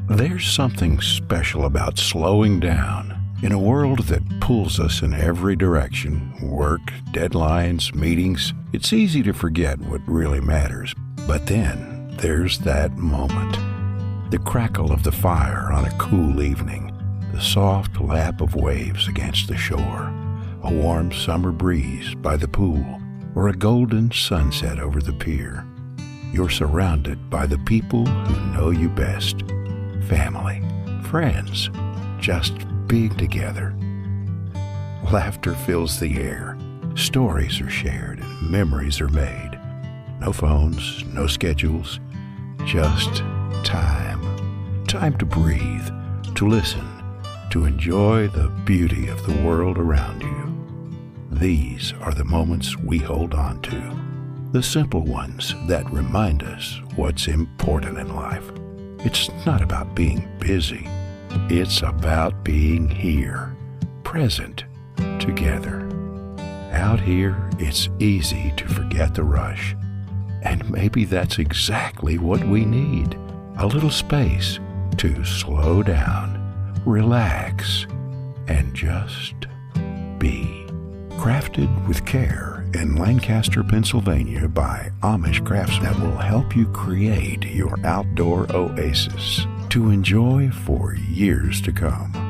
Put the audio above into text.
There's something special about slowing down in a world that pulls us in every direction. Work, deadlines, meetings. It's easy to forget what really matters. But then there's that moment. The crackle of the fire on a cool evening. The soft lap of waves against the shore. A warm summer breeze by the pool. Or a golden sunset over the pier. You're surrounded by the people who know you best. Family, friends, just being together. Laughter fills the air. Stories are shared and memories are made. No phones, no schedules, just time. Time to breathe, to listen, to enjoy the beauty of the world around you. These are the moments we hold on to. The simple ones that remind us what's important in life. It's not about being busy. It's about being here, present, together. Out here, it's easy to forget the rush. And maybe that's exactly what we need. A little space to slow down, relax, and just be. Crafted with care in Lancaster, Pennsylvania by Amish craftsmen that will help you create your outdoor oasis to enjoy for years to come.